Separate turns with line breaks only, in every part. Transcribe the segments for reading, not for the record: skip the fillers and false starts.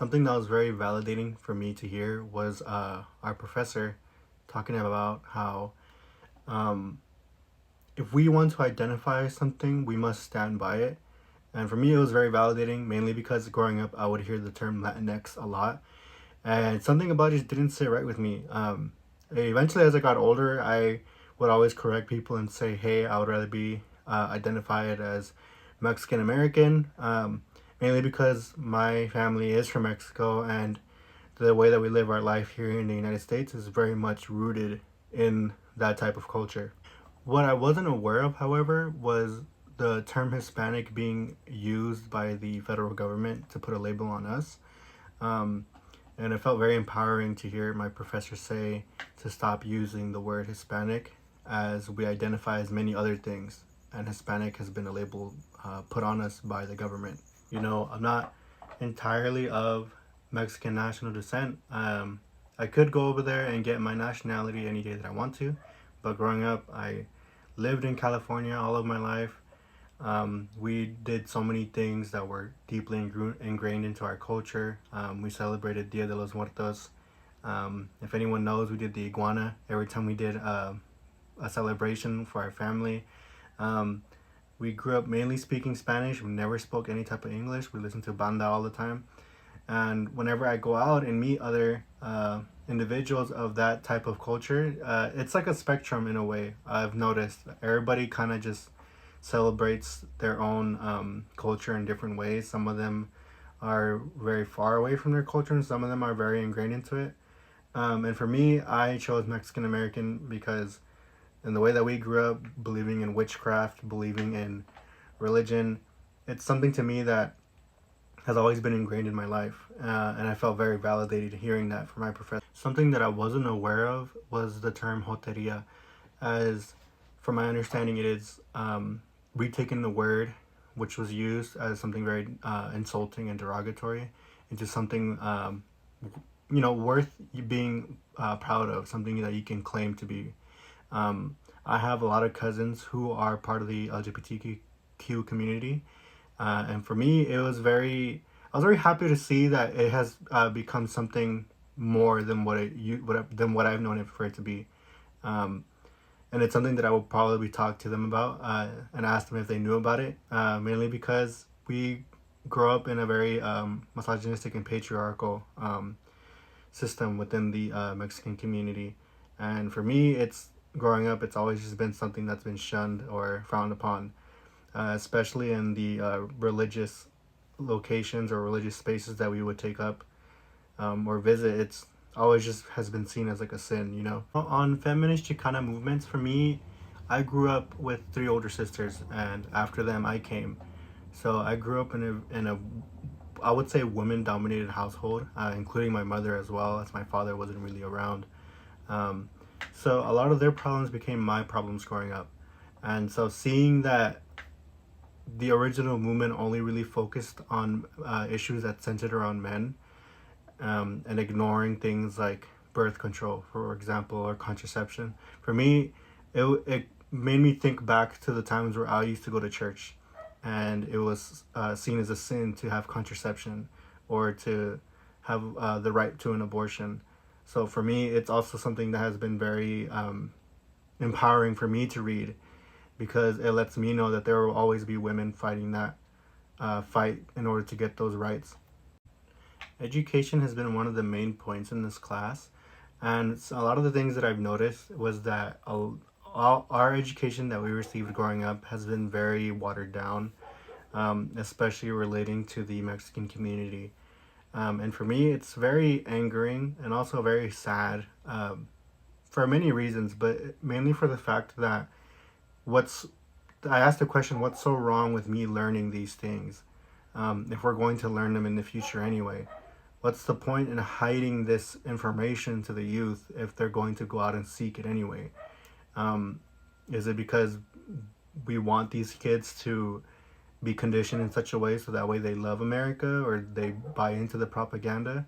Something that was very validating for me to hear was our professor talking about how um, if we want to identify something, we must stand by it. And for me, it was very validating, mainly because growing up, I would hear the term Latinx a lot, and something about it just didn't sit right with me. Eventually, as I got older, I would always correct people and say, "Hey, I would rather be identified as Mexican American," mainly because my family is from Mexico, and the way that we live our life here in the United States is very much rooted in that type of culture. What I wasn't aware of, however, was the term Hispanic being used by the federal government to put a label on us. Um, and it felt very empowering to hear my professor say to stop using the word Hispanic, as we identify as many other things, and Hispanic has been a label put on us by the government. I'm not entirely of Mexican national descent. I could go over there and get my nationality any day that I want to, but growing up, I lived in California all of my life. We did so many things that were deeply ingrained into our culture. We celebrated Dia de los Muertos. If anyone knows, we did the iguana every time we did a celebration for our family. Um, we grew up mainly speaking Spanish. We never spoke any type of English. We listened to banda all the time. And whenever I go out and meet other individuals of that type of culture, it's like a spectrum in a way. I've noticed everybody kind of just celebrates their own culture in different ways. Some of them are very far away from their culture, and some of them are very ingrained into it. And for me, I chose Mexican American because, in the way that we grew up, believing in witchcraft, believing in religion, it's something to me that has always been ingrained in my life, and I felt very validated hearing that from my professor. Something that I wasn't aware of was the term joteria, as from my understanding, it is retaking the word, which was used as something very insulting and derogatory, into something worth being proud of, something that you can claim to be. I have a lot of cousins who are part of the LGBTQ community, and for me, I was very happy to see that it has become something more than than what I've known it for it to be. Um, and it's something that I will probably talk to them about and ask them if they knew about it. Mainly because we grow up in a very misogynistic and patriarchal system within the Mexican community, and for me, it's growing up. It's always just been something that's been shunned or frowned upon, especially in the religious locations or religious spaces that we would take up or visit. It's always just has been seen as like a sin. On feminist Chicana movements, for me, I grew up with three older sisters, and after them, I came. So I grew up in a I would say women dominated household, including my mother as well, as my father wasn't really around. Um, so a lot of their problems became my problems growing up. And so seeing that the original movement only really focused on issues that centered around men, and ignoring things like birth control, for example, or contraception. For me, it made me think back to the times where I used to go to church, and it was seen as a sin to have contraception or to have the right to an abortion. So for me, it's also something that has been very empowering for me to read, because it lets me know that there will always be women fighting that fight in order to get those rights. Education has been one of the main points in this class, and a lot of the things that I've noticed was that all our education that we received growing up has been very watered down, especially relating to the Mexican community. And for me, it's very angering and also very sad, for many reasons, but mainly for the fact that what's I asked the question, what's so wrong with me learning these things? If we're going to learn them in the future anyway, what's the point in hiding this information to the youth if they're going to go out and seek it anyway? Um, is it because we want these kids to be conditioned in such a way so that way they love America or they buy into the propaganda?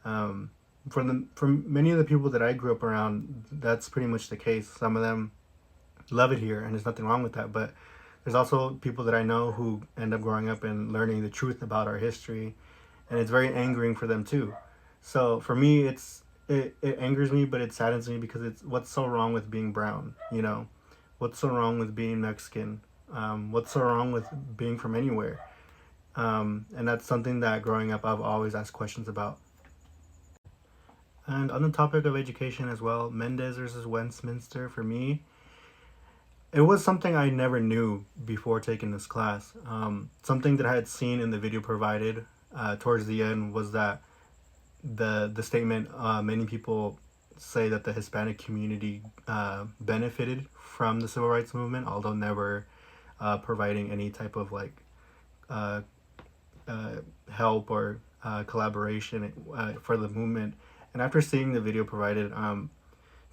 Um, for many of the people that I grew up around, that's pretty much the case. Some of them love it here, and there's nothing wrong with that. But there's also people that I know who end up growing up and learning the truth about our history, and it's very angering for them too. So for me, it angers me, but it saddens me because it's what's so wrong with being brown, you know, what's so wrong with being Mexican, what's so wrong with being from anywhere, and that's something that growing up I've always asked questions about. And on the topic of education as well, Mendez versus Westminster, for me, it was something I never knew before taking this class. Something that I had seen in the video provided towards the end was that the statement, many people say that the Hispanic community benefited from the civil rights movement, although never providing any type of like uh, uh, help or collaboration for the movement. And after seeing the video provided,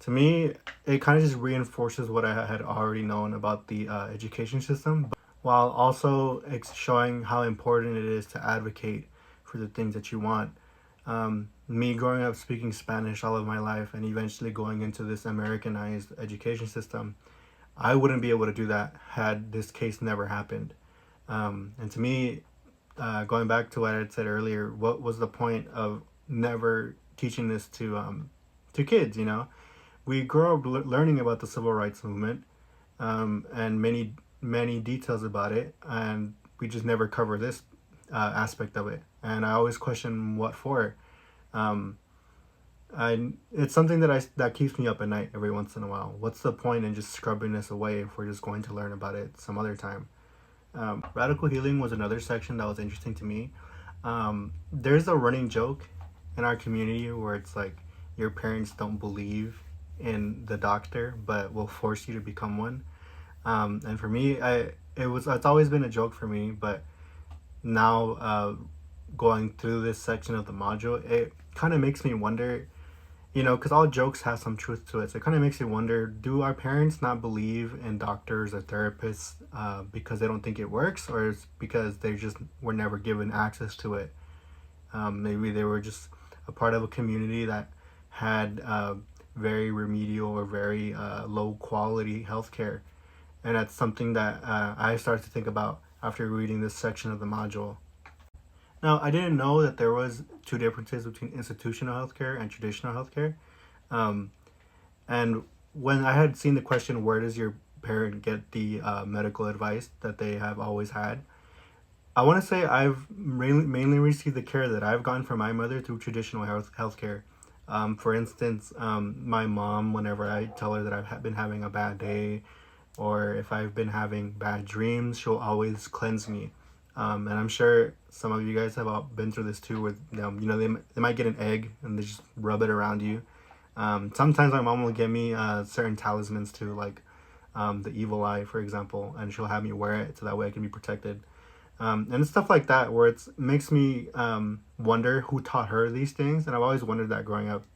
to me, it kind of just reinforces what I had already known about the education system, while also showing how important it is to advocate for the things that you want. Me growing up speaking Spanish all of my life and eventually going into this Americanized education system, I wouldn't be able to do that had this case never happened. And to me, going back to what I had said earlier, what was the point of never teaching this to kids? You know, we grow up learning about the civil rights movement, and many details about it, and we just never cover this aspect of it. And I always question what for. Um, it's something that keeps me up at night every once in a while. What's the point in just scrubbing this away if we're just going to learn about it some other time? Radical healing was another section that was interesting to me. There's a running joke in our community where it's like your parents don't believe in the doctor but will force you to become one. And for me, it's always been a joke for me, but now going through this section of the module, it kind of makes me wonder, you know, because all jokes have some truth to it. So it kind of makes me wonder, do our parents not believe in doctors or therapists because they don't think it works, or is because they just were never given access to it? Maybe they were just a part of a community that had very remedial or very low quality healthcare. And that's something that I started to think about after reading this section of the module. Now, I didn't know that there was two differences between institutional healthcare and traditional healthcare. Um, and when I had seen the question, where does your parent get the medical advice that they have always had? I want to say I've mainly received the care that I've gotten from my mother through traditional healthcare. For instance, my mom, whenever I tell her that I've been having a bad day, or if I've been having bad dreams, she'll always cleanse me. And I'm sure some of you guys have all been through this too, where you know they might get an egg and they just rub it around you. Sometimes my mom will give me certain talismans too, like the evil eye, for example, and she'll have me wear it so that way I can be protected. And it's stuff like that where it makes me wonder who taught her these things, and I've always wondered that growing up.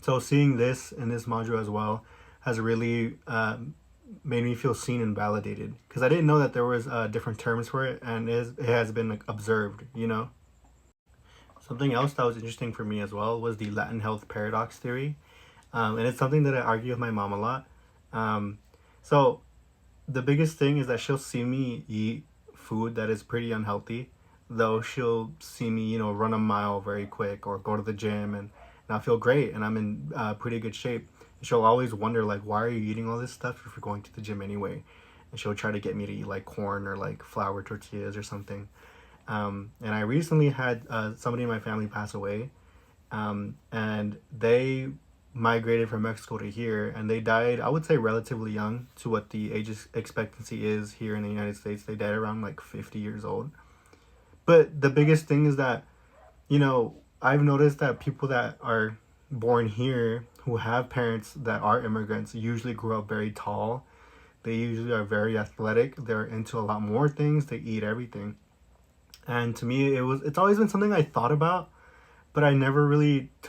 So seeing this in this module as well has really made me feel seen and validated, because I didn't know that there was different terms for it, and it has been like, observed, you know. Something else that was interesting for me as well was the Latin health paradox theory, and it's something that I argue with my mom a lot. So the biggest thing is that she'll see me eat food that is pretty unhealthy, though she'll see me, you know, run a mile very quick or go to the gym, and I feel great and I'm in pretty good shape. She'll always wonder, like, why are you eating all this stuff if you're going to the gym anyway? And she'll try to get me to eat like corn or like flour tortillas or something. And I recently had somebody in my family pass away, and they migrated from Mexico to here, and they died, I would say, relatively young to what the age expectancy is here in the United States. They died around like 50 years old. But the biggest thing is that, you know, I've noticed that people that are born here who have parents that are immigrants usually grow up very tall. They usually are very athletic. They're into a lot more things. They eat everything. And to me, it's always been something I thought about, but I never really took